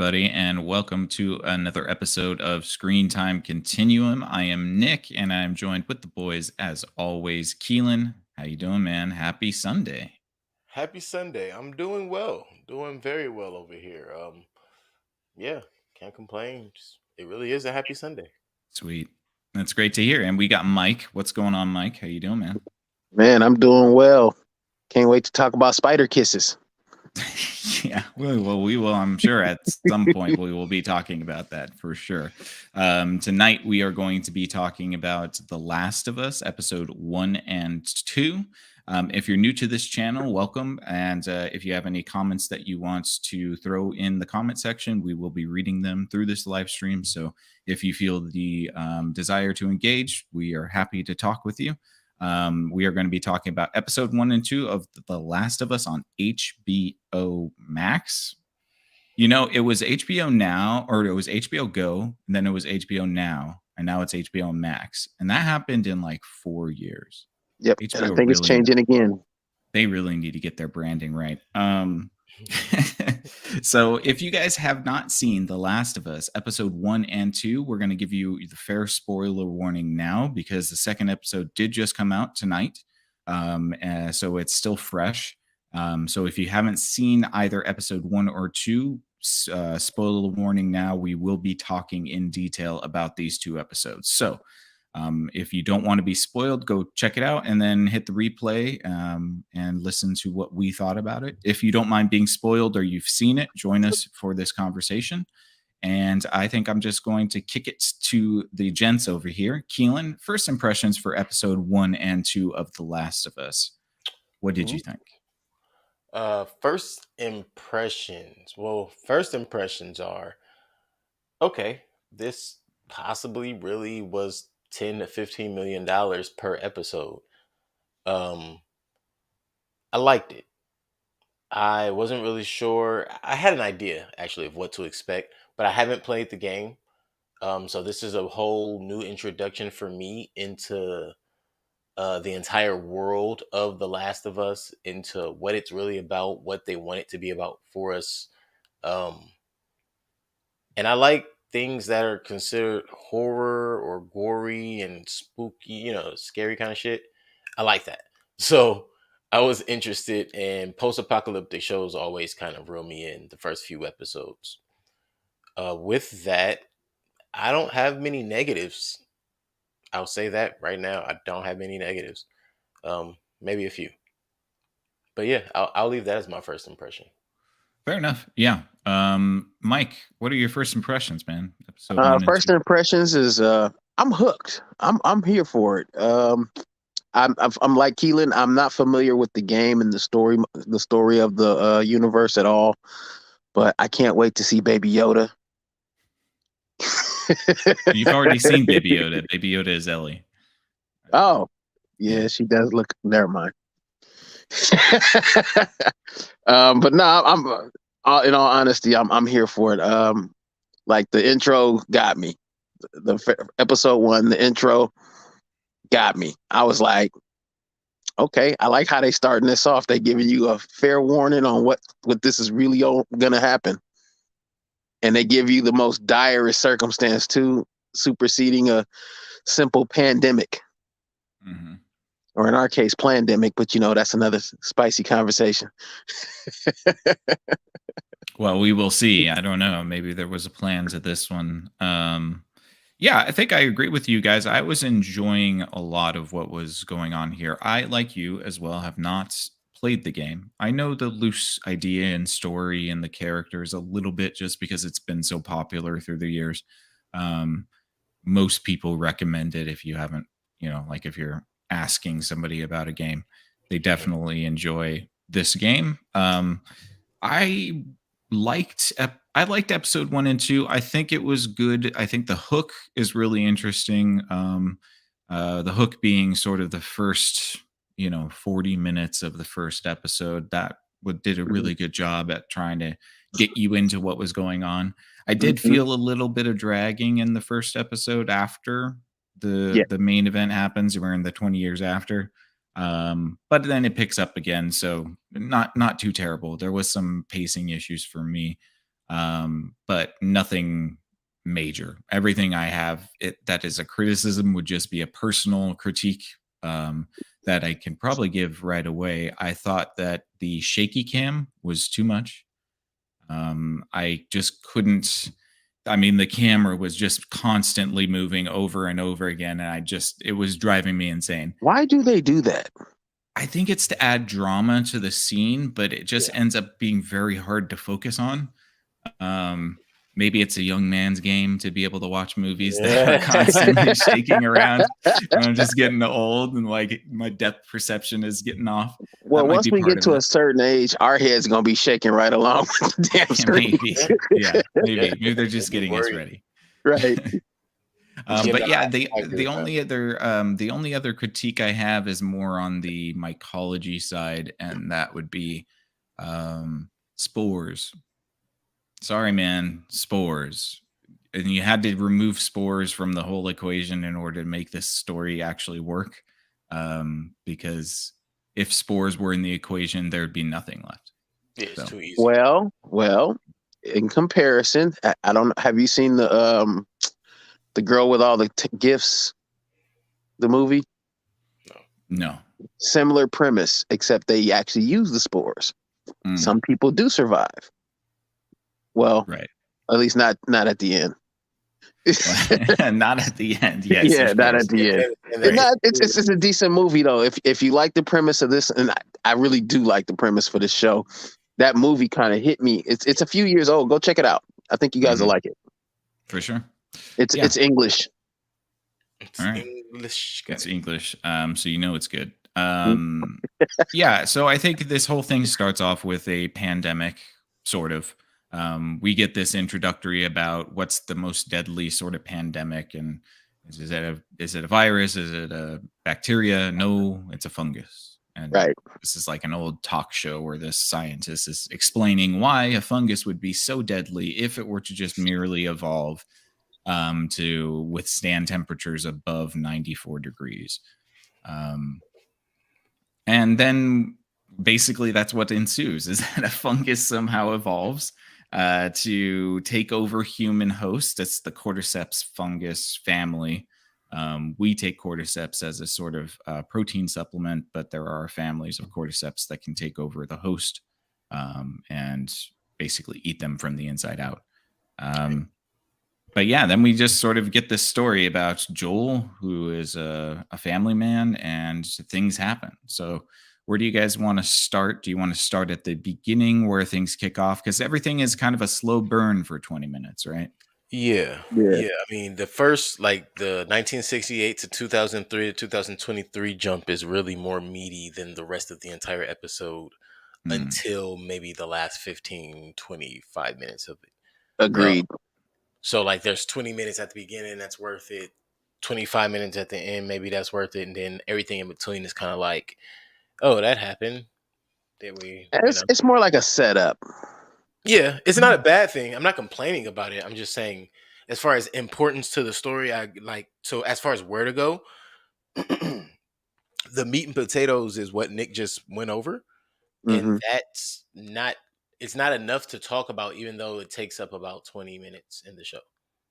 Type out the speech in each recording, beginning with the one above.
everybody, and welcome to another episode of Screen Time Continuum. I am Nick, and I'm joined with the boys, as always. Keelan, how you doing, man? Happy Sunday. Happy Sunday. I'm doing well. Doing very well over here. Yeah, can't complain. It really is a happy Sunday. Sweet. That's great to hear. And we got Mike. What's going on, Mike? How you doing, man? Man, I'm doing well. Can't wait to talk about spider kisses. Yeah, well, we will. I'm sure at some point we will be talking about that for sure. Tonight we are going to be talking about The Last of Us, episode 1 and 2. If you're new to this channel, welcome. And if you have any comments that you want to throw in the comment section, we will be reading them through this live stream. So if you feel the desire to engage, we are happy to talk with you. We are going to be talking about episode 1 and 2 of The Last of Us on HBO Max. You know, it was HBO Now, or it was HBO Go, and then it was HBO Now, and now it's HBO Max. And that happened in like 4 years. Yep, and I think it's changing again. They really need to get their branding right. So if you guys have not seen The Last of Us episode 1 and 2, we're going to give you the fair spoiler warning now, because the second episode did just come out tonight. So it's still fresh. So if you haven't seen either episode 1 or 2, spoiler warning now, we will be talking in detail about these two episodes. So if you don't want to be spoiled, go check it out and then hit the replay and listen to what we thought about it. If you don't mind being spoiled or you've seen it, join us for this conversation. And I think I'm just going to kick it to the gents over here. Keelan, first impressions for episode 1 and 2 of The Last of Us. What did you think? First impressions. Well, first impressions are okay. This possibly really was $10 to $15 million per episode. I liked it. I wasn't really sure. I had an idea actually of what to expect, but I haven't played the game. So this is a whole new introduction for me into the entire world of The Last of Us, into what it's really about, what they want it to be about for us. And I like things that are considered horror or gory and spooky, scary kind of shit. I like that. So I was interested, and post-apocalyptic shows always kind of reel me in the first few episodes. With that, I don't have many negatives. I'll say that right now. I don't have many negatives. Maybe a few. But yeah, I'll leave that as my first impression. Fair enough. Yeah. Mike, what are your first impressions, man? First impressions is I'm hooked. I'm here for it. I'm like Keelan. I'm not familiar with the game and the story of the universe at all, but I can't wait to see Baby Yoda. You've already seen Baby Yoda. Baby Yoda is Ellie. Oh, yeah, she does look. Never mind. But no, I'm in all honesty, I'm here for it. Like the intro got me. The episode 1, the intro got me. I was like, okay, I like how they starting this off. They giving you a fair warning on what this is really gonna happen, and they give you the most direst circumstance too, superseding a simple pandemic. Mm-hmm. Or in our case, plandemic, but that's another spicy conversation. Well, we will see. I don't know. Maybe there was a plan to this one. Yeah, I think I agree with you guys. I was enjoying a lot of what was going on here. I, like you as well, have not played the game. I know the loose idea and story and the characters a little bit just because it's been so popular through the years. Most people recommend it if you haven't, like if you're asking somebody about a game, they definitely enjoy this game. I liked episode 1 and 2. I think it was good. I think the hook is really interesting. The hook being sort of the first 40 minutes of the first episode, that did a really good job at trying to get you into what was going on. I did feel a little bit of dragging in the first episode after the main event happens. We're in the 20 years after, but then it picks up again, so not too terrible. There was some pacing issues for me, but nothing major. Everything I have that is a criticism would just be a personal critique that I can probably give right away. I thought that the shaky cam was too much. I just couldn't. I mean, the camera was just constantly moving over and over again, and it was driving me insane. Why do they do that? I think it's to add drama to the scene, but it just ends up being very hard to focus on. Maybe it's a young man's game to be able to watch movies that are constantly shaking around. And I'm just getting old and like my depth perception is getting off. Well, That might once be we part get of to it. a certain age, our head's gonna be shaking right along with the damn Yeah, screen. maybe. Yeah, maybe they're just getting us ready. Right. But yeah, I agree with that. the only other critique I have is more on the mycology side, and that would be spores. Sorry, man, spores. And you had to remove spores from the whole equation in order to make this story actually work. Because if spores were in the equation, there'd be nothing left. Yeah, it's So. too easy. Well, in comparison, I don't. Have you seen the girl with all the gifts? The movie. No. Similar premise, except they actually use the spores. Mm. Some people do survive. Well, Right. at least not at the end. Not at the end. Yes. Yeah, of not course. at the end. And It's a decent movie though. If you like the premise of this, and I really do like the premise for this show, that movie kind of hit me. It's a few years old. Go check it out. I think you guys will like it. For sure. It's English. It's All right. English. It's English. So you know it's good. Yeah. So I think this whole thing starts off with a pandemic, sort of. We get this introductory about what's the most deadly sort of pandemic, and is it a virus? Is it a bacteria? No, it's a fungus. And Right. this is like an old talk show where this scientist is explaining why a fungus would be so deadly if it were to just merely evolve to withstand temperatures above 94 degrees. And then basically that's what ensues, is that a fungus somehow evolves to take over human host. It's the cordyceps fungus family. We take cordyceps as a sort of protein supplement, but there are families of cordyceps that can take over the host and basically eat them from the inside out. But yeah, then we just sort of get this story about Joel, who is a family man, and things happen. So where do you guys want to start? Do you want to start at the beginning where things kick off? Because everything is kind of a slow burn for 20 minutes, right? Yeah. I mean, the first, like the 1968 to 2003 to 2023 jump is really more meaty than the rest of the entire episode until maybe the last 15, 25 minutes of it. Agreed. So like there's 20 minutes at the beginning, that's worth it. 25 minutes at the end, maybe that's worth it. And then everything in between is kind of like, oh, that happened. It's more like a setup. Yeah, it's not a bad thing. I'm not complaining about it. I'm just saying, as far as importance to the story, so as far as where to go, the meat and potatoes is what Nick just went over. And that's not, it's not enough to talk about, even though it takes up about 20 minutes in the show.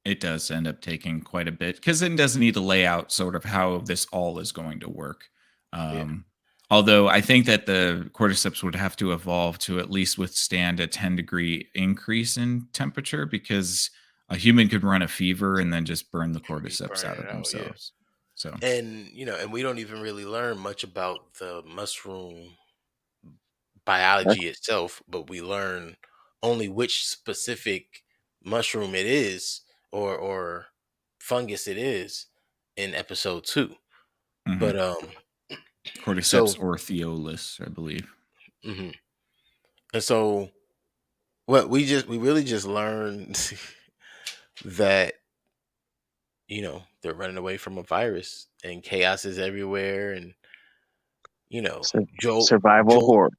It does end up taking quite a bit because it does need to lay out sort of how this all is going to work. Although I think that the cordyceps would have to evolve to at least withstand a 10-degree increase in temperature, because a human could run a fever and then just burn the cordyceps out of themselves. So, and and we don't even really learn much about the mushroom biology itself, but we learn only which specific mushroom it is or fungus it is in episode 2. But Cordyceps ortholis, I believe. And so what we really just learned that they're running away from a virus and chaos is everywhere, and survival horror.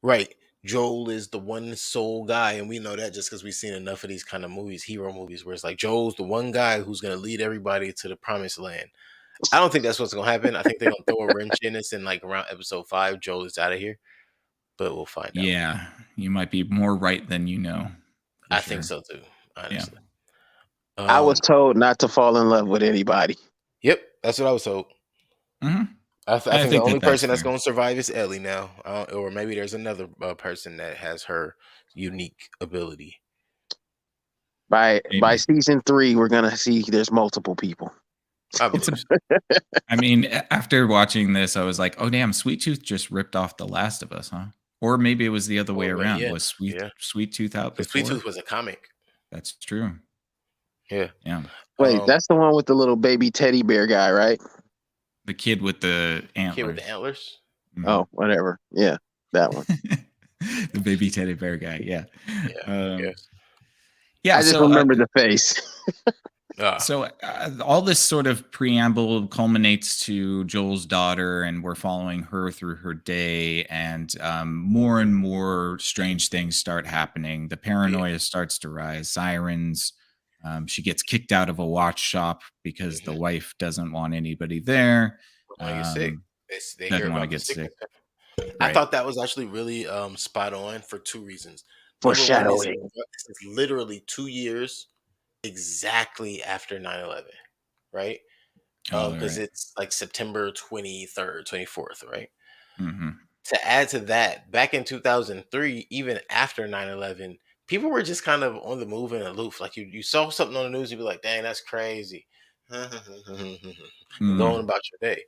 Right. Joel is the one sole guy, and we know that just because we've seen enough of these kind of movies, hero movies, where it's like Joel's the one guy who's going to lead everybody to the promised land. I don't think that's what's going to happen. I think they're going to throw a wrench in this, and like around episode 5, Joel is out of here. But we'll find out. Yeah, you might be more right than you know. for I think sure. so too, Yeah. honestly. I was Um, told not to fall in love with anybody. yep, that's what I was told. Hmm. I I think the think that only that's person that's fair. going to survive is Ellie now, or maybe there's another person that has her unique ability. By Maybe. season 3, we're gonna see there's multiple people. I It's believe a. so. I mean, after watching this, I was like, "Oh damn, Sweet Tooth just ripped off The Last of Us, huh?" Or maybe it was the other way Oh wait, around. yeah, Was yeah. Sweet Tooth out Because Sweet before? Tooth was a comic. That's true. Yeah. Yeah. Wait, Um, that's the one with the little baby teddy bear guy, right? The kid with the Kid with the antlers. antlers. Mhm. Oh, whatever. Yeah, that one. The baby teddy bear guy. Yeah. Yeah, I guess. Yeah. I just So, remember the face. Ah, so all this sort of preamble culminates to Joel's daughter, and we're following her through her day, and more and more strange things start happening. The yeah. paranoia starts to rise. Sirens. She gets kicked out of a watch shop because the Hmm. wife doesn't want anybody there. Want to get sick? Um, They hear doesn't want to about the get sick. sickness. I Right. thought that was actually really spot on for two reasons. Number one is Foreshadowing. this is literally 2 years exactly after 9/11, right? All Because right. it's like September 23rd, 24th, right? Mm-hmm. To add to that, back in 2003, even after 9/11, people were just kind of on the move and aloof. Like you saw something on the news, you'd be like, dang, that's crazy. And going Mm, about your day.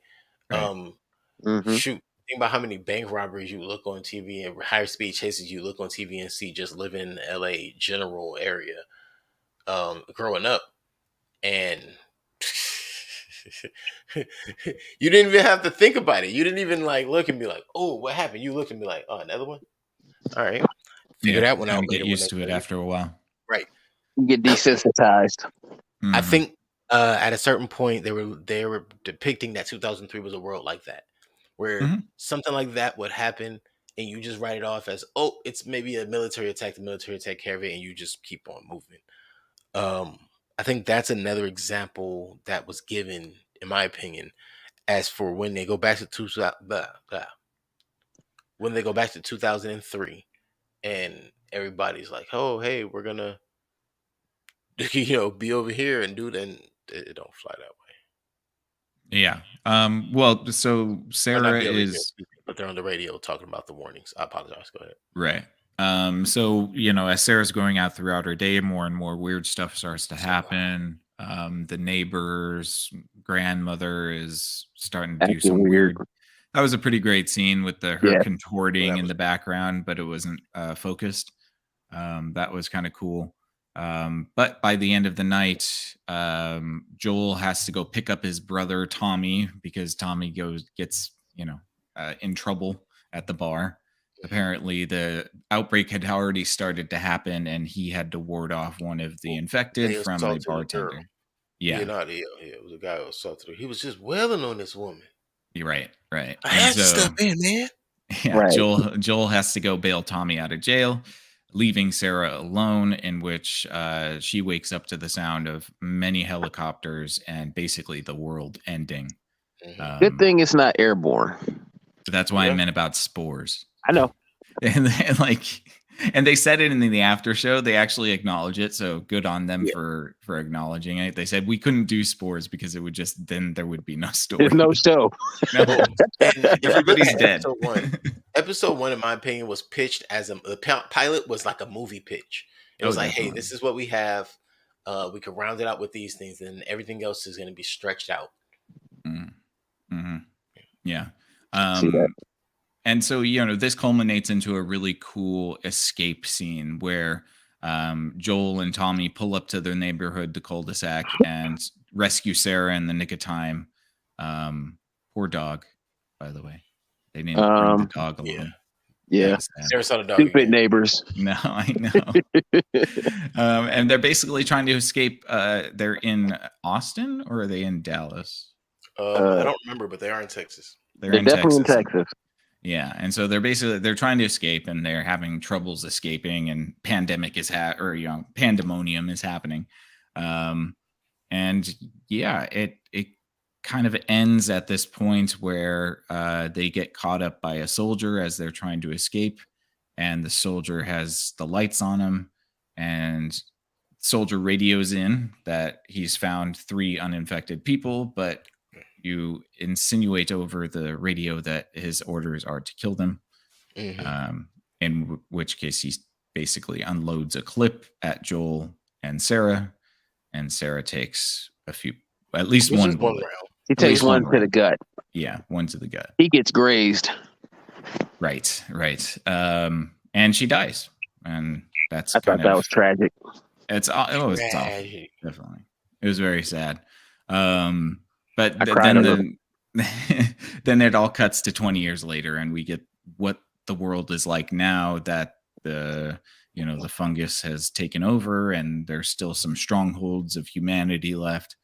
right. Um, Hmm. Shoot, think about how many bank robberies you look on TV and higher speed chases you look on TV and see just living in the LA general area, growing up. And you didn't even have to think about it. You didn't even like look and be like, oh, what happened? You looked and be like, oh, another one? All right. Figure Yeah. that one Kind out of get later when they used to it tell you. after a while. Right. You get desensitized. I Mm-hmm. think at a certain point they were depicting that 2003 was a world like that, where Mm-hmm. something like that would happen, and you just write it off as, oh, it's maybe a military attack. The military take care of it, and you just keep on moving. Um, I think that's another example that was given, in my opinion, as for when they go back to when they go back to 2003, and everybody's like, oh, hey, we're gonna be over here and do that. And it don't fly that way. Yeah. Well, so Or not Sarah be over here, is excuse me, but they're on the radio talking about the warnings. I apologize. Go ahead. right. So as Sarah's going out throughout her day, more and more weird stuff starts to So happen. The neighbor's grandmother is starting to do Acting some weird. weird. That was a pretty great scene with her Yeah. contorting that in was the background, but it wasn't focused. That was kind of cool. But by the end of the night, Joel has to go pick up his brother Tommy because Tommy gets in trouble at the bar. Apparently, the outbreak had already started to happen, and he had to ward off one of the infected they from a assaulted a girl. bartender. Yeah, Yeah, not it was a guy who assaulted her. He was just wailing on this woman. you're right, right. I And had to step so, in, man. yeah, Right. Joel has to go bail Tommy out of jail, leaving Sarah alone. In which she wakes up to the sound of many helicopters and basically the world ending. Hmm. Good thing it's not airborne. That's why I Yeah. meant about spores. I know. And they said it in the after show. They actually acknowledge it, so good on them Yeah. for acknowledging it. They said we couldn't do spores because it would then there would be no story. There's no show. No. Oh, and if you look Everybody's at dead. Episode one, in my opinion, was pitched as the pilot was like a movie pitch. It was like, hey, Definitely. this is what we have. We could round it out with these things, and everything else is going to be stretched out. Mm-hmm. Yeah. See that? And so, this culminates into a really cool escape scene where Joel and Tommy pull up to their neighborhood, the cul-de-sac, and rescue Sarah in the nick of time. Poor dog, by the way. They didn't bring the dog yeah. along. Yeah. Sarasota dog. Stupid Again. neighbors. No, I know. And they're basically trying to escape. They're in Austin, or are they in Dallas? I don't remember, but they are in Texas. They're They're in definitely Texas. in Texas. Yeah, and so they're trying to escape, and they're having troubles escaping, and pandemonium is happening, and yeah, it kind of ends at this point where they get caught up by a soldier as they're trying to escape, and the soldier has the lights on him, and Soldier radios in that he's found 3 uninfected people, but you insinuate over the radio that his orders are to kill them. In which case he basically unloads a clip at Joel and Sarah takes at least Which one is one bullet. round. He takes one to the gut. Yeah, one to the gut. He gets grazed. Right. And she dies, and that's I thought that was tragic. It's awful. Tragic. Definitely, it was very sad. But I cried a little. then it all cuts to 20 years later, and we get what the world is like now that the fungus has taken over, and there's still some strongholds of humanity left.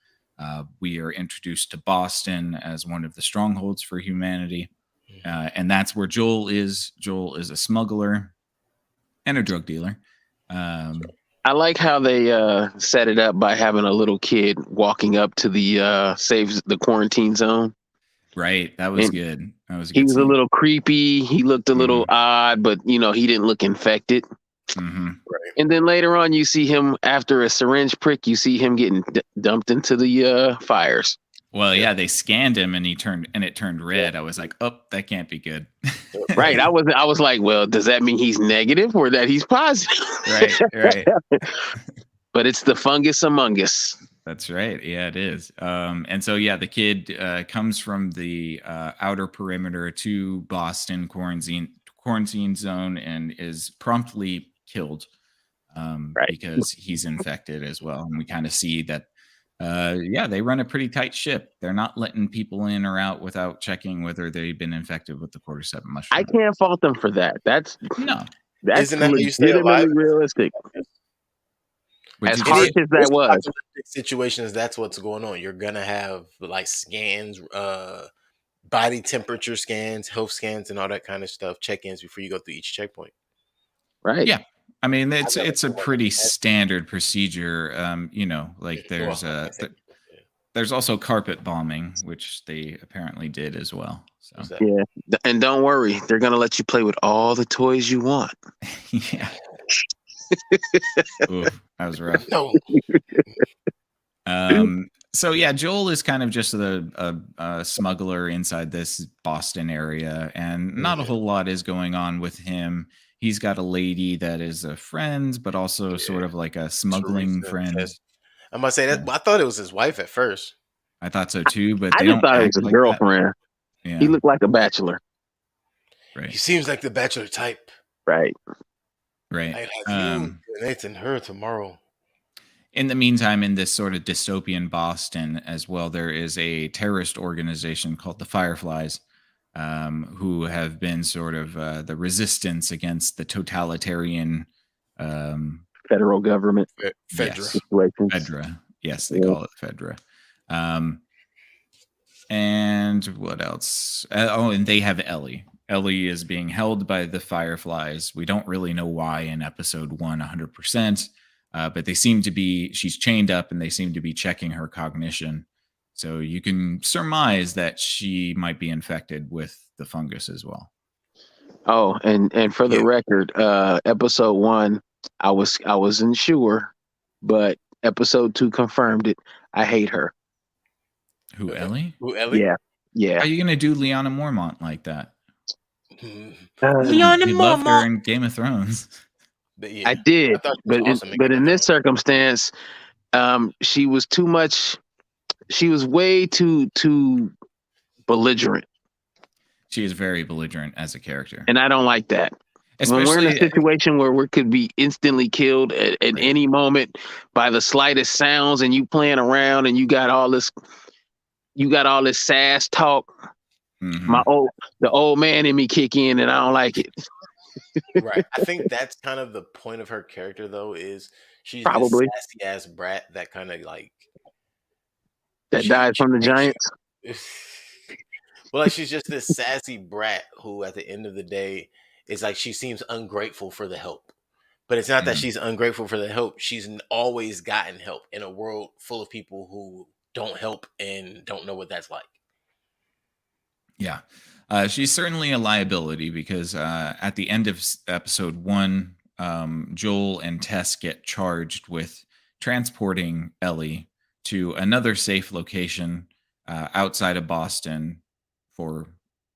We are introduced to Boston as one of the strongholds for humanity, and that's where Joel is. Joel is a smuggler and a drug dealer. I like how they set it up by having a little kid walking up to the saves the quarantine zone. Right, that was good. That was a He good was scene. a little creepy. He looked a little odd, but he didn't look infected. Mhm. Right. And then later on, you see him after a syringe prick. You see him getting dumped into the fires. Well, yeah, they scanned him and it turned red. I was like, oh, that can't be good. Right. I was like, well, does that mean he's negative or that he's positive? Right. But it's the fungus among us. That's right. Yeah, it is. And so, yeah, the kid comes from the outer perimeter to Boston quarantine zone and is promptly killed because he's infected as well. And we kind of see that, they run a pretty tight ship. They're not letting people in or out without checking whether they've been infected with the cordyceps mushroom. I can't fault them for that. That's Isn't that how you stay alive? legitimately realistic. What'd As you harsh say? as that was. Situations, that's what's going on. You're gonna have like scans, body temperature scans, health scans, and all that kind of stuff, check-ins before you go through each checkpoint. Right. Yeah. I mean, it's a pretty standard procedure. Like there's also carpet bombing, which they apparently did as well. So Yeah. And don't worry, they're gonna let you play with all the toys you want. yeah. Oof, that was rough. No. So yeah, Joel is kind of just a smuggler inside this Boston area, and not a whole lot is going on with him. He's got a lady that is a friend, but also sort of like a smuggling friend. I'm gonna say that. I thought it was his wife at first. I thought so too, but I they just don't thought it act was a like girlfriend. that. Yeah, He looked like a bachelor. right. He seems like the bachelor type. Right. Right. I'd have you, Nathan, her tomorrow. In the meantime, in this sort of dystopian Boston as well, there is a terrorist organization called the Fireflies, who have been sort of the resistance against the totalitarian Federal government. Fedra. Yes. Situations. Fedra. Yes, they call it Fedra. And what else? And they have Ellie. Ellie is being held by the Fireflies. We don't really know why in episode 1 100%, but she's chained up and they seem to be checking her cognition. So you can surmise that she might be infected with the fungus as well. Oh, and for the record, episode 1, I wasn't sure, but episode 2 confirmed it. I hate her. Who, Ellie? Who, Ellie? Yeah. Are you going to do Lyanna Mormont like that? Lyanna You loved her in Game of Thrones. Yeah, I did, I thought she was awesome but in this circumstance, she was too much. She was way too belligerent, She is very belligerent as a character. and I don't like that. When we're in a situation where we could be instantly killed at any moment by the slightest sounds, and you playing around, and you got all this sass talk. Mhm. Mm-hmm. The old man in me kick in, and I don't like it. Right. I think that's kind of the point of her character, though, is she's Probably. this sassy ass brat that kind of like That died from the Giants. Well, like she's just this sassy brat who, at the end of the day, is like she seems ungrateful for the help. But it's not that she's ungrateful for the help. She's always gotten help in a world full of people who don't help and don't know what that's like. Yeah. She's certainly a liability because at the end of episode 1, Joel and Tess get charged with transporting Ellie to another safe location outside of Boston for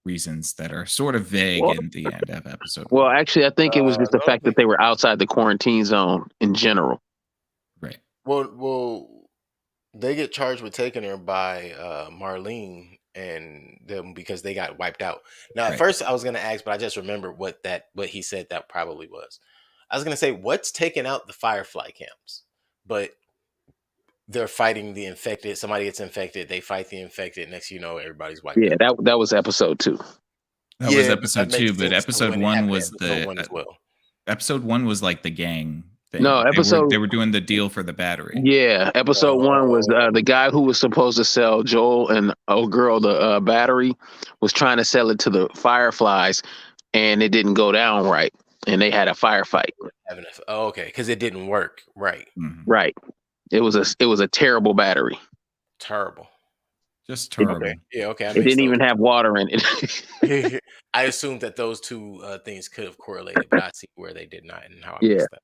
reasons that are sort of vague Well, in the end of episode well, one. actually, I think it was just the No, fact that they were outside the quarantine zone in general. Right. well, they get charged with taking her by Marlene and them because they got wiped out. Now, at Right. first, I was gonna ask, but I just remembered what he said that probably was. I was gonna say, what's taking out the Firefly camps? But they're fighting the infected. Somebody gets infected. They fight the infected. Next, you know, everybody's wiped Yeah, out. that was episode 2. That was Yeah, but that episode makes 2, but sense to episode when it 1 happened in was episode one as well. episode 1 was like the gang thing. No, They were doing the deal for the battery. Yeah, episode 1 was the guy who was supposed to sell Joel and old girl the battery was trying to sell it to the Fireflies, and it didn't go down right, and they had a firefight. Okay, because it didn't work. Right. Mhm. Right. It was a terrible battery. Terrible. Just terrible. Okay. Yeah. Okay. It didn't even have water in it. I assumed that those two things could have correlated, but I see where they did not and how I Yeah. missed that.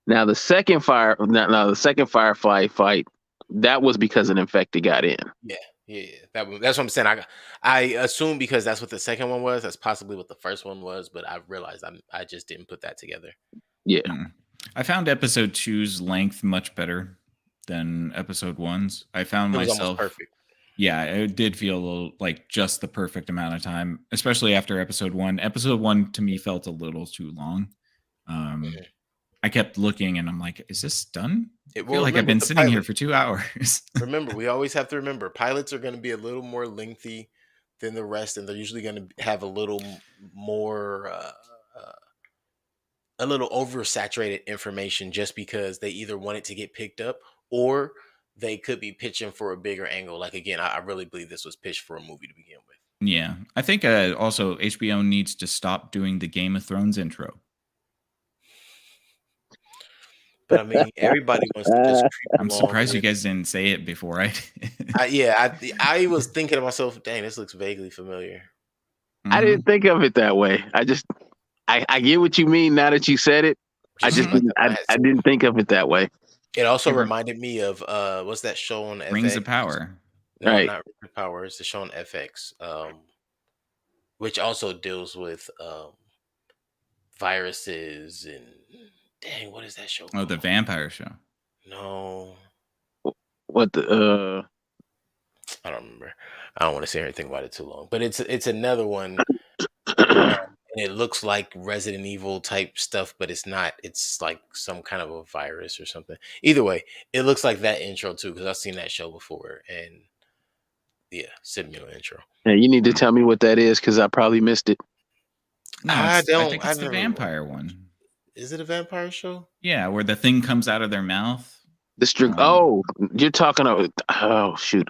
Now the second Firefly fight, that was because an infected got in. Yeah. That's what I'm saying. I assume because that's what the second one was. That's possibly what the first one was, but I realized I just didn't put that together. Yeah. I found episode 2's length much better than episode 1's. I found It was myself almost perfect. Yeah, it did feel a little like just the perfect amount of time, especially after episode 1. Episode 1 to me felt a little too long. I kept looking and I'm like, is this done? I feel like I've been sitting here for 2 hours. Remember, we always have to remember pilots are going to be a little more lengthy than the rest, and they're usually going to have a little more, a little oversaturated information just because they either want it to get picked up or they could be pitching for a bigger angle. Like, again, I really believe this was pitched for a movie to begin with. Yeah, I think also HBO needs to stop doing the Game of Thrones intro. But I mean, everybody wants to just creep I'm along surprised you with- guys didn't say it before I did. I was thinking to myself, dang, this looks vaguely familiar. I didn't think of it that way. I get what you mean now that you said it. I just didn't, I didn't think of it that way. It also reminded me of what's that show on FX? Rings of Power. No, Right. not Rings of Power. It's the show on FX, which also deals with viruses and dang, what is that show? Oh, the called? vampire show. No, What the I don't remember. I don't want to say anything about it too long, but it's another one. And it looks like Resident Evil type stuff, but it's not. It's like some kind of a virus or something. Either way, it looks like that intro too, because I've seen that show before. And yeah, similar intro. Yeah, you need to tell me what that is because I probably missed it. No, I I don't- think I it's the never- vampire one. Is it a vampire show? Yeah, where the thing comes out of their mouth. You're talking about. Oh shoot!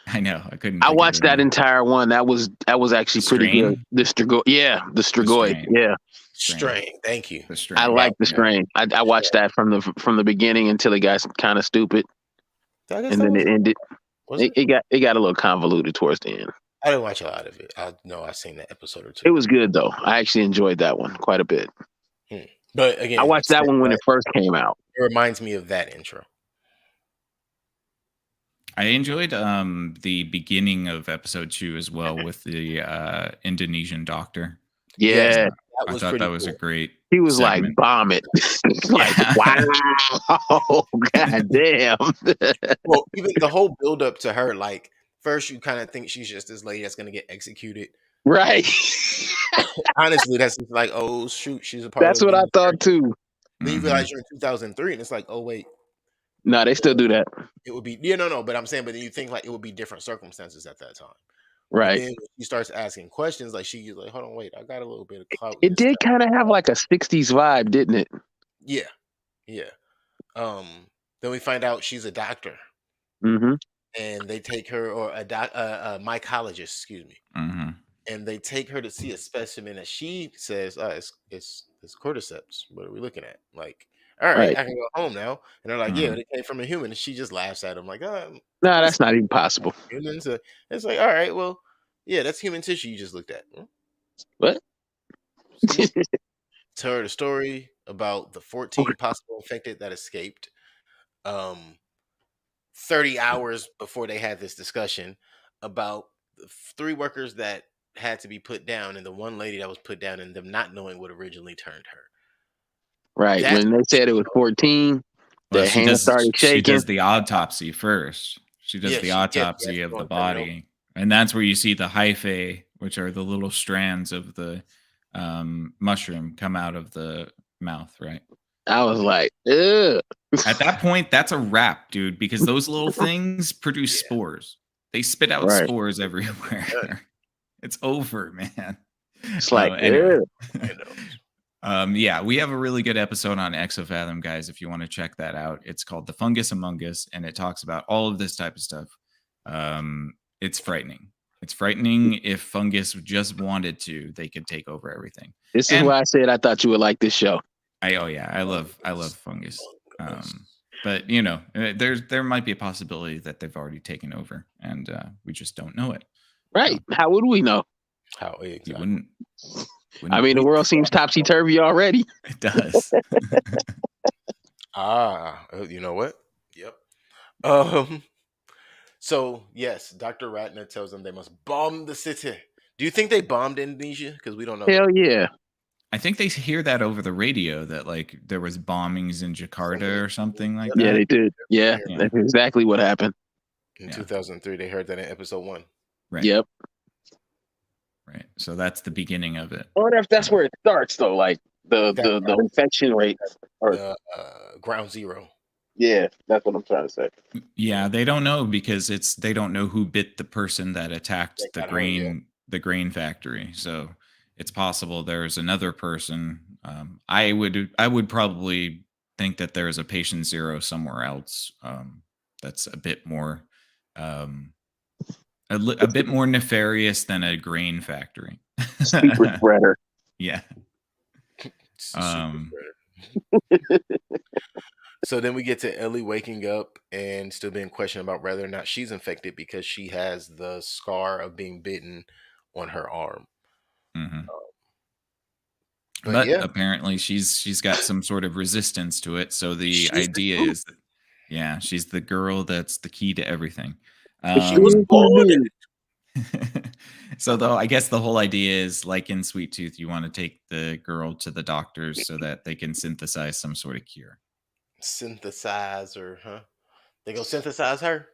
I know. I couldn't. I think of watched the that name. entire one. That was actually pretty good. Strain? The Strigoi. Strain. Yeah, Strain. Thank you. The Strain. I like the Yeah. strain. I watched that from the beginning until it got kind of stupid, I guess and that then was- it ended. was it? It got a little convoluted towards the end. I didn't watch a lot of it. I know I've seen that episode or two. It was good though. I actually enjoyed that one quite a bit. But again, I watched that one when it first came out. it reminds me of that intro. I enjoyed the beginning of episode 2 as well with the Indonesian doctor. Yeah, That I was thought pretty that was a cool. great. he was segment. like, "Bomb it!" Like, Yeah. wow, goddamn. Well, even the whole build up to her, like first you kind of think she's just this lady that's gonna get executed. Right. Honestly, that's just like, oh shoot, she's a part. That's of what I the- thought too. Then you Mhm. realize you're in 2003, and it's like, oh wait, No, they still do that. it would be no. But I'm saying, but then you think like it would be different circumstances at that time. Right. Then when she starts asking questions, like she's like, hold on, wait, I got a little bit of clout. It did kind of have like a 60s vibe, didn't it? Yeah. Then we find out she's a doctor, Mm-hmm. and they take her, or a mycologist, excuse me, Mhm. and they take her to see a specimen that she says, it's cordyceps. What are we looking at? Like, all right, Right. I can go home now. And they're like, yeah, Mhm. it came from a human. And she just laughs at him like, No, that's not even possible. humans. It's like, all right, well, yeah, that's human tissue you just looked at. What? Tell her the story. about the 14 possible infected that escaped. 30 hours before they had this discussion about the 3 workers that had to be put down and the one lady that was put down and them not knowing what originally turned her. Right. That's When they said it was 14, Well, their hand started she shaking. does the autopsy first. She does Yeah, the she- yeah, autopsy yeah, of the on criminal. body, and that's where you see the hyphae, which are the little strands of the mushroom, come out of the mouth. Right. I was like, ugh. At that point, that's a wrap, dude, because those little things produce Yeah. spores. They spit out Right. spores everywhere. It's over, man. It's like, Anyway. ugh. You know. Yeah, we have a really good episode on Exofathom, guys. If you want to check that out, it's called The Fungus Among Us, and it talks about all of this type of stuff. It's frightening. It's frightening. If fungus just wanted to, they could take over everything. This is And- why I said I thought you would like this show. I love fungus. But you know, there might be a possibility that they've already taken over, and we just don't know it. Right. How would we know? How You exactly? wouldn't I mean, the world seems topsy-turvy already. It does. You know what? Yep. So yes, Dr. Ratner tells them they must bomb the city. Do you think they bombed Indonesia? Because we don't know. Hell yeah. I think they hear that over the radio that like there was bombings in Jakarta or something like Yeah, that. they did. Yeah, Yeah. that's exactly what happened. In Yeah. 2003, they heard that in episode 1. Right. Yep. Right. So that's the beginning of it. I wonder if that's where it starts, though. Like the infection rate. Or Ground Zero. yeah, that's what I'm trying to say. Yeah, they don't know because they don't know who bit the person that attacked That the got hurt, yeah. grain factory. So it's possible there's another person. I would probably think that there's a patient zero somewhere else. That's a bit more a bit more nefarious than a grain factory. Secret spreader. Yeah. Super spreader. So then we get to Ellie waking up and still being questioned about whether or not she's infected because she has the scar of being bitten on her arm. Mhm. But yeah, apparently she's got some sort of resistance to it. So the She's the idea truth. is that, yeah, she's the girl that's the key to everything. she was born in So though I guess the whole idea is like in Sweet Tooth, you want to take the girl to the doctors so that they can synthesize some sort of cure. synthesizer, huh? They gonna synthesize her?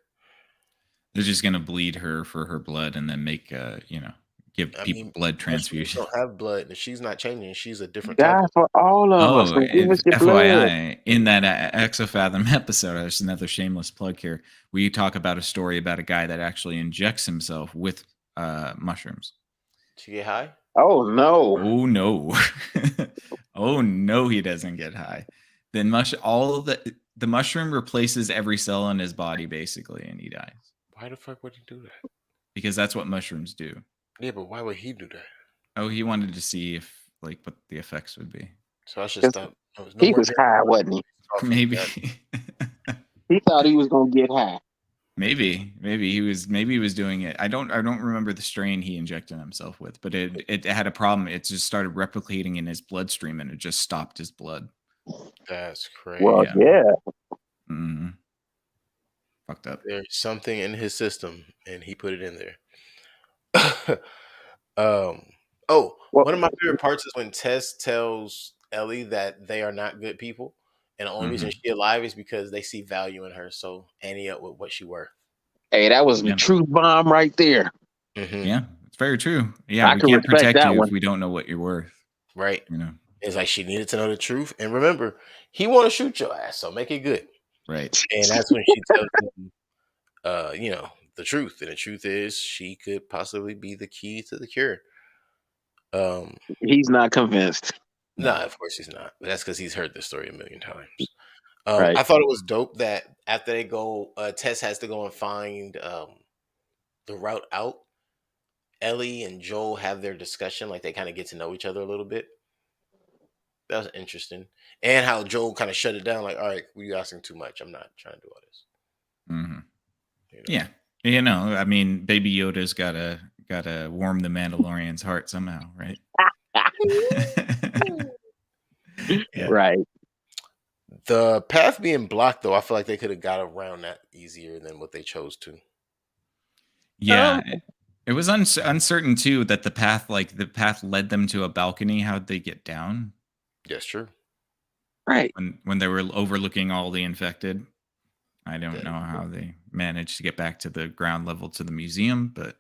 They're just gonna bleed her for her blood and then make give I people mean, blood most transfusion. people don't have blood, and she's not changing. She's a different type. Die for all of us. Oh, So give us your blood. FYI, in that Exofathom episode, there's another shameless plug here. We talk about a story about a guy that actually injects himself with mushrooms. To get high? Oh no. Oh no. Oh no, he doesn't get high. Then all of the mushroom replaces every cell in his body basically, and he dies. Why the fuck would he do that? Because that's what mushrooms do. Yeah, but why would he do that? Oh, he wanted to see if what the effects would be. So I should Yes. stop. He was high, wasn't he? Maybe. He thought he was gonna get high. Maybe he was doing it. I don't remember the strain he injected himself with, but it had a problem. It just started replicating in his bloodstream and it just stopped his blood. That's crazy. Well, Yeah. yeah. Mhm. Fucked up. There's something in his system, and he put it in there. Well- One of my favorite parts is when Tess tells Ellie that they are not good people, and the only reason she's alive is because they see value in her. So ante up with what she worth. Hey, that was Yeah. a truth bomb right there. Mhm. Yeah, it's very true. Yeah, I we can can't respect protect that you one. if we don't know what you're worth. Right? You know, It's like she needed to know the truth, and remember, he want to shoot your ass, so make it good. right? And that's when she tells him, the truth. And the truth is, she could possibly be the key to the cure. He's not convinced. No, of course he's not. But that's because he's heard this story a million times. Right. I thought it was dope that after they go, Tess has to go and find the route out. Ellie and Joel have their discussion, like they kind of get to know each other a little bit. That was interesting. And how Joel kind of shut it down, like, all right, you asking too much. I'm not trying to do all this. Hmm. You know? Yeah, I mean, Baby Yoda's gotta warm the Mandalorian's heart somehow, right? Yeah. Right. The path being blocked, though, I feel like they could have got around that easier than what they chose to. Yeah. It was uncertain too that the path led them to a balcony. How'd they get down Yes, true. Right. when they were overlooking all the infected? I don't That know is how they managed to get back to the ground level to the museum, but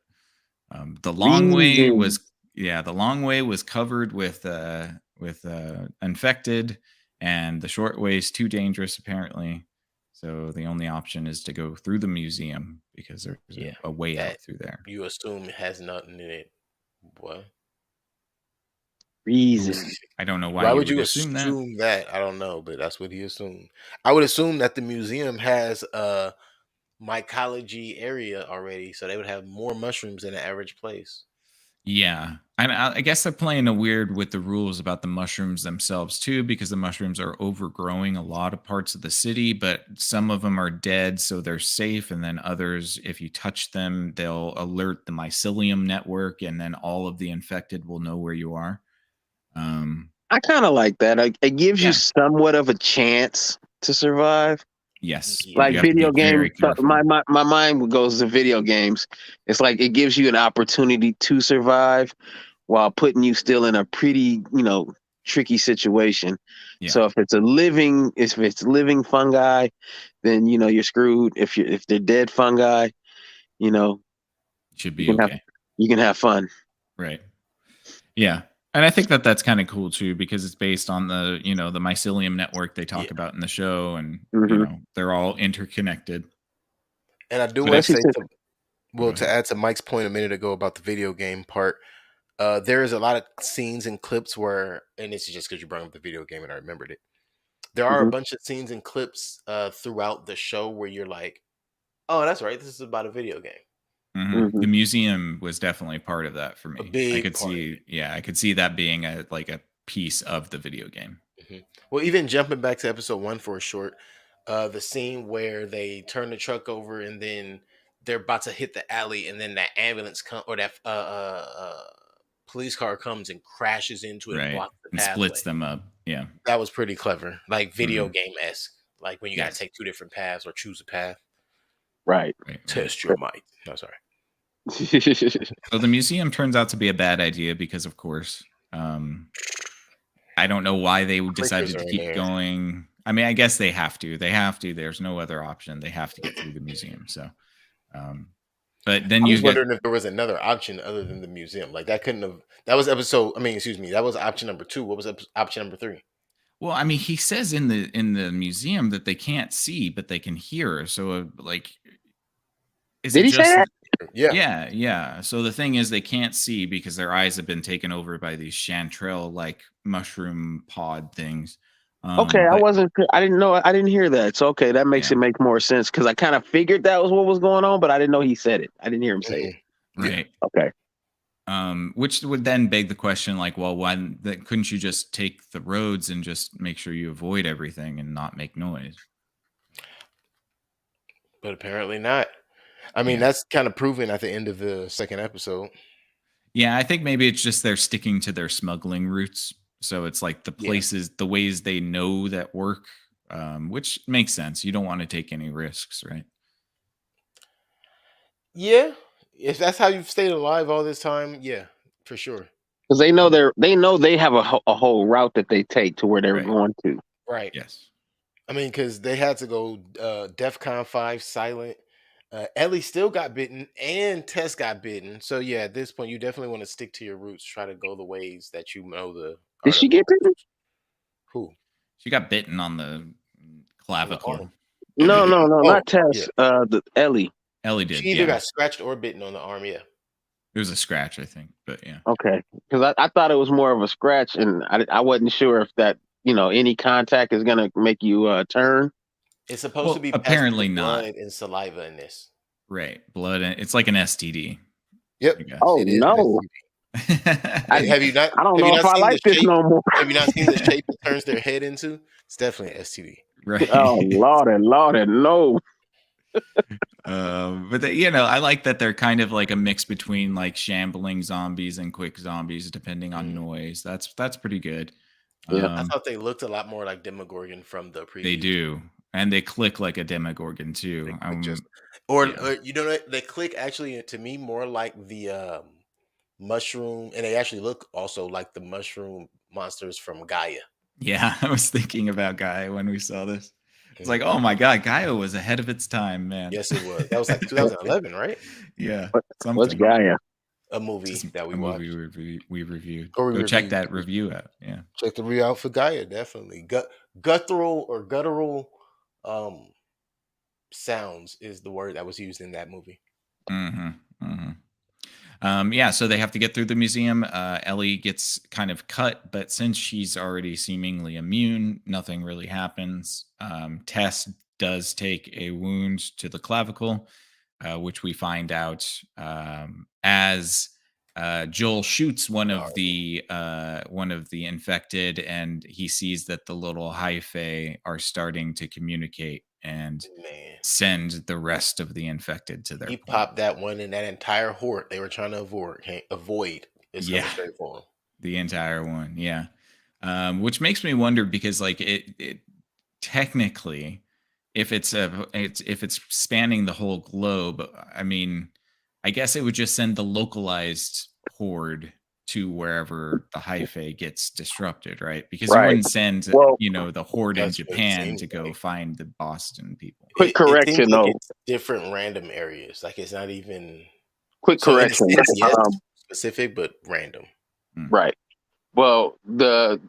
the long way Reason. was the long way was covered with infected, and the short way is too dangerous apparently. So the only option is to go through the museum because there's Yeah, a way that out through there. you assume it has nothing in it. What? Reason. I don't know why Why you would would you assume that. assume that? I don't know, but that's what he assumed. I would assume that the museum has a mycology area already, so they would have more mushrooms than the average place. Yeah. And I guess they're playing a weird with the rules about the mushrooms themselves too, because the mushrooms are overgrowing a lot of parts of the city, but some of them are dead, so they're safe. And then others, if you touch them, they'll alert the mycelium network, and then all of the infected will know where you are. I kind of like that. It gives you Yeah. somewhat of a chance to survive. Yes, Yeah. but Like you have to be video game, very careful. my mind goes to video games. It's like it gives you an opportunity to survive while putting you still in a pretty, tricky situation. Yeah. So if it's living fungi, then you're screwed. If they're dead fungi, you know Should you be can have okay. you can have fun. Right. Yeah. And I think that that's kind of cool too, because it's based on the mycelium network they talk Yeah. about in the show, and Mhm. they're all interconnected. And I do But want I to say, Especially since Oh, go to ahead. add to Mike's point a minute ago about the video game part, there is a lot of scenes and clips where, and this is just because you brought up the video game and I remembered it. There are a Mhm. bunch of scenes and clips throughout the show where you're like, "Oh, that's right, this is about a video game." The Mhm. museum was definitely part of that for A me. big part of it. I could see that being a piece of the video game. Well, even jumping back to episode 1 for a short, the scene where they turn the truck over and then they're about to hit the alley, and then that ambulance or that police car comes and crashes into it and Right. blocks the And pathway. splits them up. Yeah. That was pretty clever, like video Mhm. game esque, like when you got to Yes. take two different paths or choose a path. Right. Right. Right. Test your might. No, sorry. So the museum turns out to be a bad idea because, of course, I don't know why they Clickers decided are to in keep there. going. I mean, I guess they have to. They have to. There's no other option. They have to get through the museum. So, but then I you was get wondering if there was another option other than the museum. Like that couldn't have. That was episode. I mean, excuse me. That was option number 2. What was option number 3? well, I mean, he says in the museum that they can't see, but they can hear. So, is Did it he say just that? Yeah. Yeah, yeah. So the thing is, they can't see because their eyes have been taken over by these chanterelle like mushroom pod things. Okay, But I didn't know. I didn't hear that. So okay, that makes yeah, it make more sense because I kind of figured that was what was going on, but I didn't know he said it. I didn't hear him say it. Yeah. right. Okay. Which would then beg the question, like, well, couldn't you just take the roads and just make sure you avoid everything and not make noise? But apparently not. I mean, Yeah. that's kind of proven at the end of the second episode. Yeah, I think maybe it's just they're sticking to their smuggling routes. So it's like Yeah. the ways they know that work, which makes sense. You don't want to take any risks, right? Yeah. If that's how you've stayed alive all this time, yeah, for sure. Because they know they have a whole route that they take to where they're Right. going to. Right. Yes. I mean, because they had to go DEFCON 5 silent. Ellie still got bitten and Tess got bitten. So yeah, at this point, you definitely want to stick to your roots. Try to go the ways that you know Did are the she get bitten? who She got bitten on the on the clavicle. arm. No, Oh, not yeah. Tess. The Ellie. Ellie She did. either Yeah. got scratched or bitten on the arm. Yeah. It was a scratch, I think. But yeah. Okay, because I thought it was more of a scratch, and I wasn't sure if that any contact is gonna make you turn. It's supposed Well, to be passed apparently through not. blood and saliva in this. Right. Blood. It's like an STD, Yep. I guess. Oh It is. no, And have you not? I don't Have know you if not I seen like the this shape? no more. Have you not seen the shape it turns their head into? It's definitely an STD. Right. Oh Lordy, no. But I like that they're kind of like a mix between like shambling zombies and quick zombies, depending on noise. That's pretty good. Yeah. I Um, thought they looked a lot more like Demogorgon from the they preview. do, and they click like a Demogorgon too. They click just, Yeah. or you know what? They click actually to me more like the mushroom, and they actually look also like the mushroom monsters from Gaia. Yeah, I was thinking about Gaia when we saw this. It's like, oh Mhm. my god, Gaia was ahead of its time, man. Yes, it was. That was like 2011, right? Yeah, What's something. Gaia? A movie Just that we a movie watched we reviewed. or we Go check reviewed. that review out. Yeah. Check the review out for Gaia, definitely. Guttural um sounds is the word that was used in that movie. Mm-hmm. Mm-hmm. Yeah, so they have to get through the museum. Ellie gets kind of cut, but since she's already seemingly immune, nothing really happens. Tess does take a wound to the clavicle, which we find out as Joel shoots one of the infected, and he sees that the little hyphae are starting to communicate and Man, send the rest of the infected to their he point. popped that one, and that entire horde they were trying to avoid is Yeah. coming straight for him. The entire one, yeah. Which makes me wonder because, like, it technically, if it's spanning the whole globe, I mean, I guess it would just send the localized horde to wherever the hyphae gets disrupted, right? Because you Right. wouldn't send, Well, the horde in That's what it Japan seems to go like. find the Boston people. Quick It seems correction, like though. it's different random areas. Like it's not even Quick so in a correction. sense, yes, Um, specific but random. Right. Well, the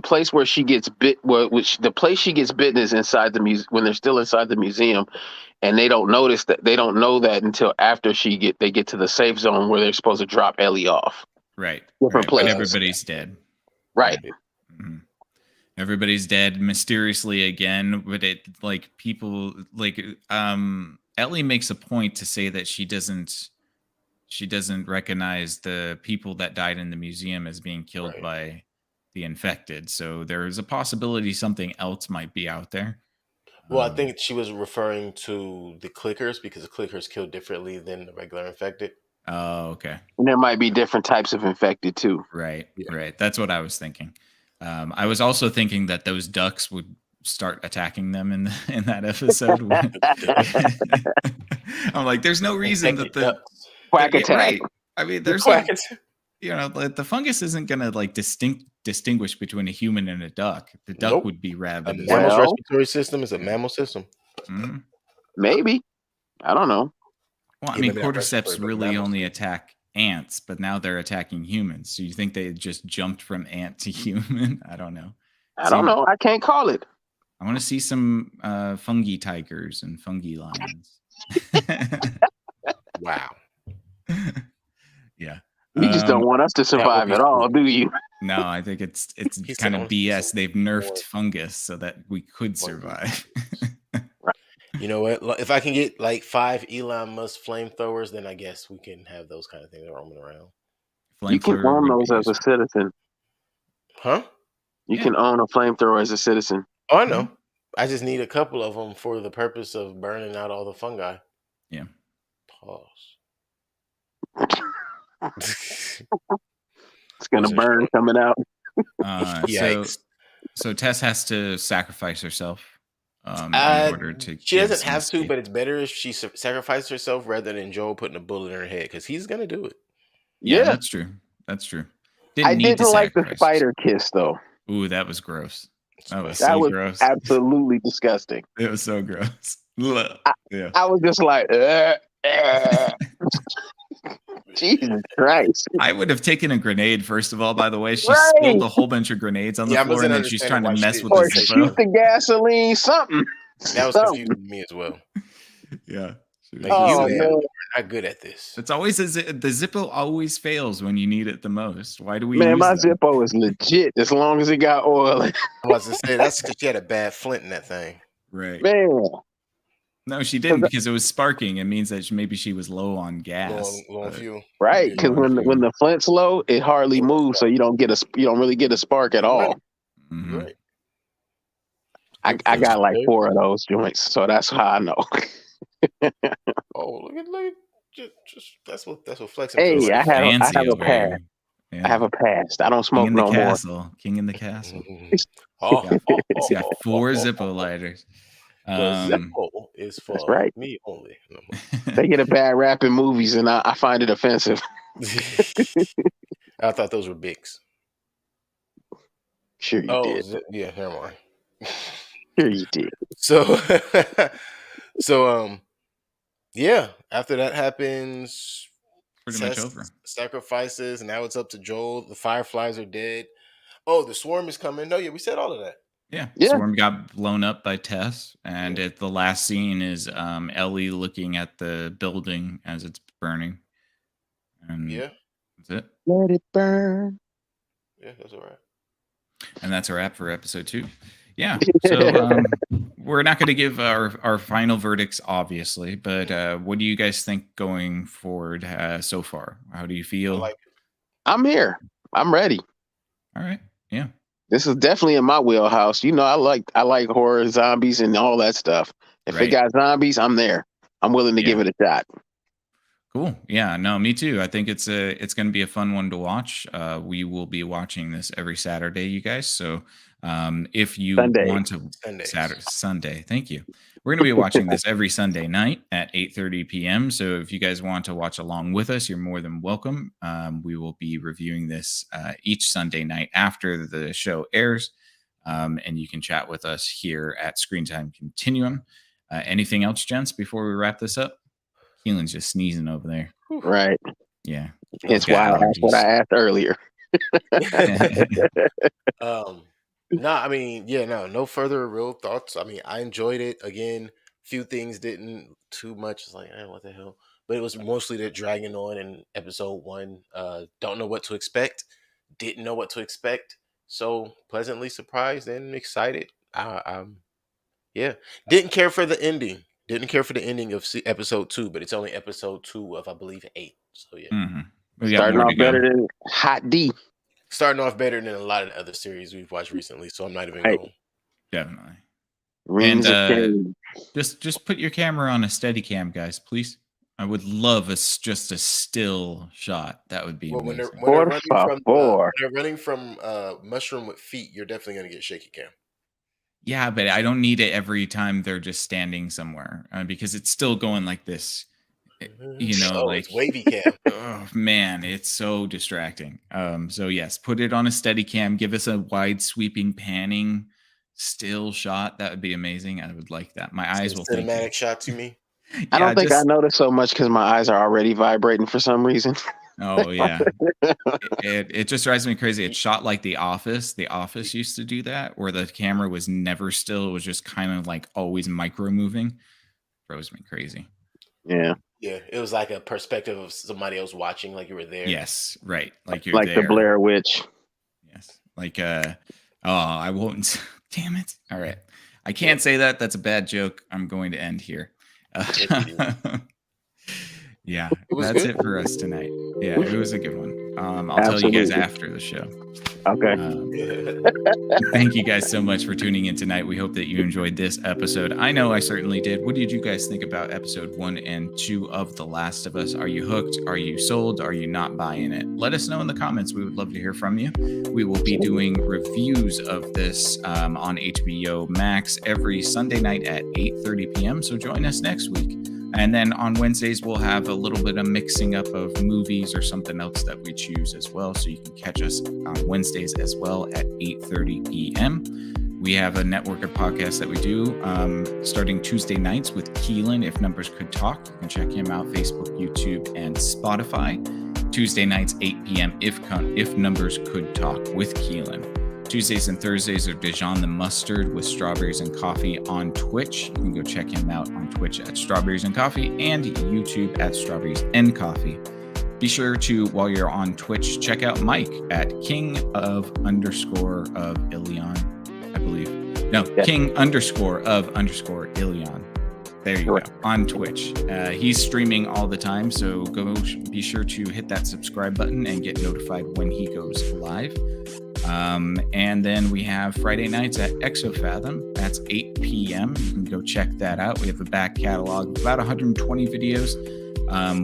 place where she gets bit, the place she gets bitten is inside the museum when they're still inside the museum, and they don't notice that. They don't know that until after they get to the safe zone where they're supposed to drop Ellie off. Right. Different Right. But places. everybody's dead. Right. Mhm. Everybody's dead mysteriously again, but it like people like Ellie makes a point to say that she doesn't recognize the people that died in the museum as being killed Right. by the infected. So there's a possibility something else might be out there. Well, I think she was referring to the clickers because the clickers kill differently than the regular infected. Oh, okay. And there might be different types of infected too. Right. Yeah. Right. That's what I was thinking. I was also thinking that those ducks would start attacking them in that episode. I'm like, there's no reason that Infected ducks. Quack attack. Right. I mean, there's Quack no, attack. like, the fungus isn't gonna like distinguish between a human and a duck. The duck Nope. would be A rabid. as mammal's Well- respiratory system is a mammal system. Mhm. Maybe. I don't know. Well, I Yeah, mean, maybe not cordyceps respiratory, but really mammals. only attack ants, but now they're attacking humans. So you think they just jumped from ant to human? I don't know. I don't know. I can't call it. I want to see some fungi tigers and fungi lions. Wow. Yeah. You just don't want us to survive be at all, cool. do you? No, I think it's He's kind of on BS. some They've nerfed more fungus so that we could fungi. survive. You know what? If I can get like 5 Elon Musk flamethrowers, then I guess we can have those kind of things roaming around. You can Flamethrower own would those be as a citizen. Huh? You Yeah. can own a flamethrower as a citizen. Oh, I know. I just need a couple of them for the purpose of burning out all the fungi. Yeah. Pause. It's gonna Wasn't burn sure. coming out. Yikes. So Tess has to sacrifice herself in order to. She give doesn't some have to, escape. but it's better if she sacrificed herself rather than Joel putting a bullet in her head because he's gonna do it. Yeah, that's true. That's true. I need to didn't like the sacrifice spider kiss though. Ooh, that was gross. That was That so was gross. absolutely disgusting. It was so gross. Yeah. I was just like, Jesus Christ. I would have taken a grenade, first of all, by the way. She Right. spilled a whole bunch of grenades on the Yeah, I floor, wasn't and then she's understanding trying to why mess she with Or the shoot Zippo. the gasoline, something. That was Something. confusing to me as well. Yeah. Like, Oh, you man. are not good at this. It's always the Zippo always fails when you need it the most. Why do we Man, use my them? Zippo is legit as long as it got oil. I was to say that's because she had a bad flint in that thing. Right. Man, No, she didn't because it was sparking. It means that maybe she was low on gas. Low on but- fuel. right? Yeah, Because low on when the flint's low, it hardly moves, so you don't really get a spark at all. Mhm. Right. I got like 4 of those joints, so that's how I know. Oh, look at just that's what flexing Hey, feels like. I have Fancy a over pad. here. I have a past. I don't King smoke in the no more. castle. King in the castle. Oh, He's got 4 Zippo lighters. the Zippo is for That's right. me only. They get a bad rap in movies, and I find it offensive. I thought those were Bics. Sure you did. Yeah, never mind. Sure you did. So, yeah. After that happens, Pretty much over. Sacrifices, and now it's up to Joel. The Fireflies are dead. Oh, the Swarm is coming. No, yeah, we said all of that. Yeah. Yeah. Swarm got blown up by Tess, and at the last scene is Ellie looking at the building as it's burning. And Yeah, that's it. Let it burn. yeah, that's all right. And that's a wrap for episode 2. Yeah. So we're not going to give our final verdicts, obviously, but what do you guys think going forward so far? How do you feel? I like it. I'm here. I'm ready. All right. Yeah. This is definitely in my wheelhouse. You know, I like horror, zombies, and all that stuff. If Right. it got zombies, I'm there. I'm willing to give it a shot. Cool. Yeah, no, me too. I think it's going to be a fun one to watch. We will be watching this every Saturday, you guys. So if you Sunday. want to Sundays. Sunday, thank you. We're going to be watching this every Sunday night at 8:30 p.m. So if you guys want to watch along with us, you're more than welcome. We will be reviewing this each Sunday night after the show airs, and you can chat with us here at Screen Time Continuum. Anything else, gents, before we wrap this up? Keelan's just sneezing over there. Right. Yeah. That's why I asked what I asked earlier. No further real thoughts. I mean, I enjoyed it. Again, few things didn't too much. It's like, what the hell? But it was mostly the dragging on in episode 1. Don't know what to expect. Didn't know what to expect. So pleasantly surprised and excited. Didn't care for the ending. Didn't care for the ending of episode 2, but it's only episode 2 of, I believe, 8. So yeah. Mm-hmm. Starting off better than Hot D. Starting off better than a lot of the other series we've watched recently, so I'm not even going. Definitely. Rings of Change. Just put your camera on a steady cam, guys, please. I would love just a still shot. That would be amazing. When they're running from mushroom with feet, you're definitely going to get shaky cam. Yeah, but I don't need it every time they're just standing somewhere because it's still going like this. It's wavy cam. Oh man, it's so distracting. So yes, put it on a steady cam. Give us a wide sweeping panning still shot. That would be amazing. I would like that. My eyes will think cinematic shot to me. I don't think I noticed so much because my eyes are already vibrating for some reason. Oh yeah, it just drives me crazy. It's shot like The Office. The Office used to do that, where the camera was never still; it was just kind of like always micro moving. Throws me crazy. Yeah, it was like a perspective of somebody else watching, like you were there. Yes, right, like you're like there. The Blair Witch. Yes, like I won't. Damn it! All right, I can't say that. That's a bad joke. I'm going to end here. Yeah, that's it for us tonight. Yeah, it was a good one. I'll tell you guys after the show. Okay. Thank you guys so much for tuning in tonight. We hope that you enjoyed this episode. I know I certainly did. What did you guys think about episode 1 and 2 of The Last of Us? Are you hooked? Are you sold? Are you not buying it? Let us know in the comments. We would love to hear from you. We will be doing reviews of this on HBO Max every Sunday night at 8:30 p.m. So join us next week. And then on Wednesdays, we'll have a little bit of mixing up of movies or something else that we choose as well. So you can catch us on Wednesdays as well at 8:30 p.m. We have a network of podcasts that we do starting Tuesday nights with Keelan, If Numbers Could Talk. You can check him out, Facebook, YouTube, and Spotify. Tuesday nights, 8 p.m. If Numbers Could Talk with Keelan. Tuesdays and Thursdays are Dijon the Mustard with Strawberries and Coffee on Twitch. You can go check him out on Twitch at Strawberries and Coffee and YouTube at Strawberries and Coffee. Be sure to, while you're on Twitch, check out Mike at King_of_Ilion, I believe. No, yeah. King_of_Ilion. There you go, on Twitch. He's streaming all the time, so be sure to hit that subscribe button and get notified when he goes live. And then we have Friday nights at Exofathom. That's 8 p.m. You can go check that out. We have a back catalog of about 120 videos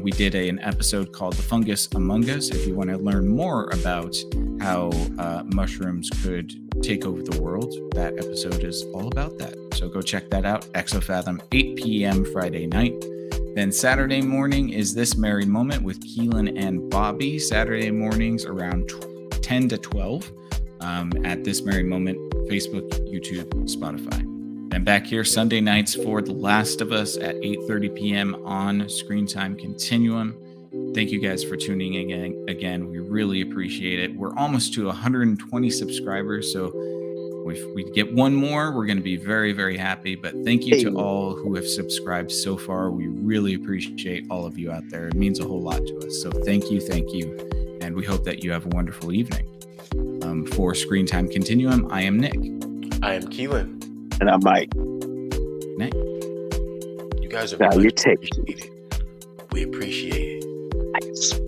We did an episode called The Fungus Among Us. If you want to learn more about how mushrooms could take over the world, that episode is all about that. So go check that out. Exofathom, 8 p.m. Friday night. Then Saturday morning is This Merry Moment with Keelan and Bobby. Saturday mornings around 10 to 12 at This Merry Moment, Facebook, YouTube, Spotify. Then back here Sunday nights for The Last of Us at 8:30 p.m. on Screen Time Continuum. Thank you guys for tuning in again. We really appreciate it. We're almost to 120 subscribers, so if we get one more, we're going to be very, very happy. But thank you to all who have subscribed so far. We really appreciate all of you out there. It means a whole lot to us. So thank you. And we hope that you have a wonderful evening. For Screen Time Continuum, I am Nick. I am Keelan. And I'm Mike. Nick. You guys are Now much you take appreciated. We appreciate it. Thanks.